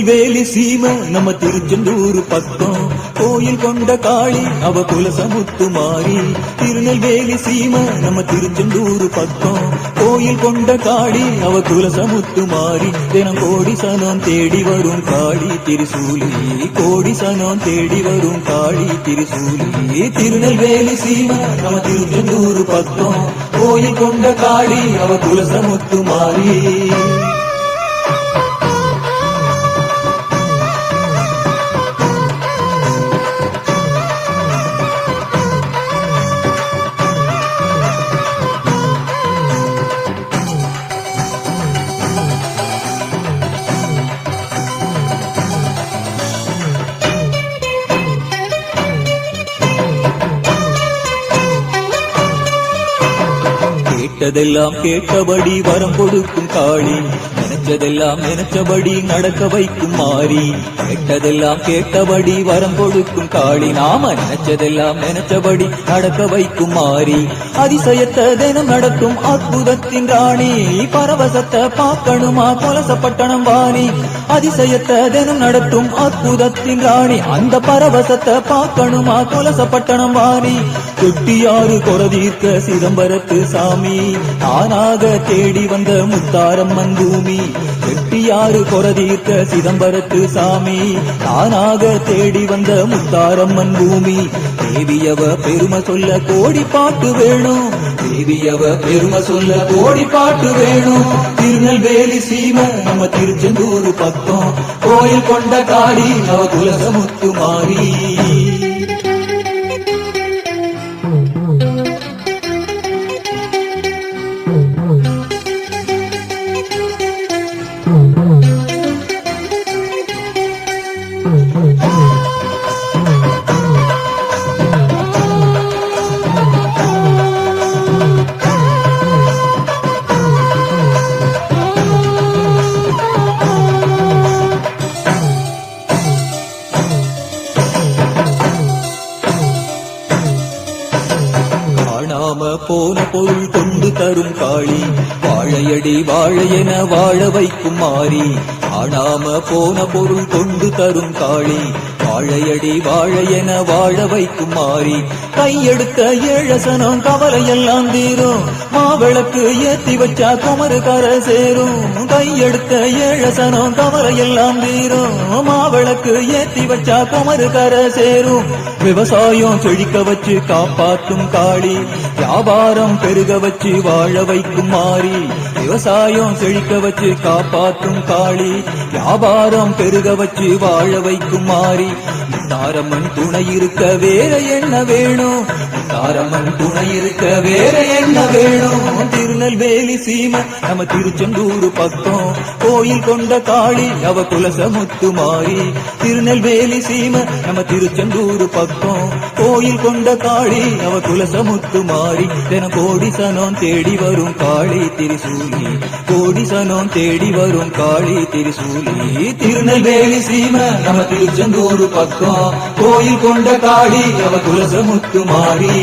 திருநெல்வேலி சீமை நம்ம திருச்செந்தூர் பக்கம் கோயில் கொண்ட காளி அவ குலசமுத்து மாறி. திருநெல்வேலி சீமை நம்ம திருச்செந்தூர் பக்கம் கோயில் கொண்ட காளி அவ குலசமுத்து மாறி. தினம் கோடி சனம் தேடி வரும் காளி திரிசூலி, கோடி சனம் தேடி வரும் காளி திரிசூலி. திருநெல்வேலி சீமை நம்ம திருச்செந்தூர் பக்கம் கோயில் கொண்ட காளி அவ குலசமுத்து மாறி. கேட்டதெல்லாம் கேட்டபடி வரம் கொடுக்கும் காளி, நினைச்சதெல்லாம் நினைச்சபடி நடக்க வைக்கும் மாறி. கேட்டதெல்லாம் கேட்டபடி வரம் கொடுக்கும் காளி, நாம நினைச்சதெல்லாம் நினைச்சபடி நடக்க வைக்கும் மாறி. அதிசயத்தை தினம் நடத்தும் அற்புதத்தின் ராணி, பரவசத்தை பார்க்கணுமா கொலசப்பட்டணம் வாணி. அதிசயத்தை தினம் நடத்தும் அற்புதத்தின் ராணி, அந்த பரவசத்தை பார்க்கணுமா கொலசப்பட்டணம் வாணி. தொட்டியாறு கொரதீர்க்க சிதம்பரத்து சாமி, தானாக தேடி வந்த முத்தாரம்மன் பூமி. வெட்டியாறு கொரதீர்க்க சிதம்பரத்து சாமி, தானாக தேடி வந்த முத்தாரம்மன் பூமி. தேவியவ பெருமை சொல்ல கோடி பாட்டு வேணும், தேவியவ பெருமை சொல்ல கோடி பாட்டு வேணும். திருநெல்வேலி சீமை நம்ம திருச்செந்தூர் பக்கம் கோயில் கொண்ட காளி அவ குலசமுத்து மாறி. காணாம போன பொருள் கொண்டு தரும் காளி, வாழையடி வாழையென வாழ வைக்கும் மாறி. காணாம போன பொருள் கொண்டு தரும் காளி, வாழையடி வாழையென வாழ வைக்கும் மாறி. கையெடுத்த ஏழசனம் கவலையெல்லாம் தீரும், மாவிளக்கு ஏத்தி வச்சா குமரு கரை சேரும். கையெடுத்த ஏழசனம் கவலையெல்லாம் தீரும், மாவிளக்கு ஏத்தி வச்சா குமரு கரை சேரும். விவசாயம் செழிக்க வச்சு காப்பாற்றும் காளி, வியாபாரம் பெருக வச்சு வாழ வைக்கும் மாறி. விவசாயம் செழிக்க வச்சு காப்பாற்றும் காளி, வியாபாரம் பெருக வச்சு வாழ வைக்கும் மாறி. தாரம்மன் துணை இருக்க வேற என்ன வேணும், தாரம்மன் துணை இருக்க வேற என்ன வேணும். திருநெல்வேலி சீமை நம்ம திருச்செந்தூர் பக்கம் கோயில் கொண்ட காளி அவ குலசமுத்து மாறி. திருநெல்வேலி சீமை நம்ம திருச்செந்தூர் பக்கம் கோயில் கொண்ட காளி அவ குலசமுத்து மாறி. தினம் கோடி சனம் தேடி வரும் காளி திரிசூலி, கோடி சனம் தேடி வரும் காளி திரிசூலி. திருநெல்வேலி சீமை நம்ம திருச்செந்தூர் பக்கம் கோயில் கொண்ட காளி அவ குலசமுத்து மாறி.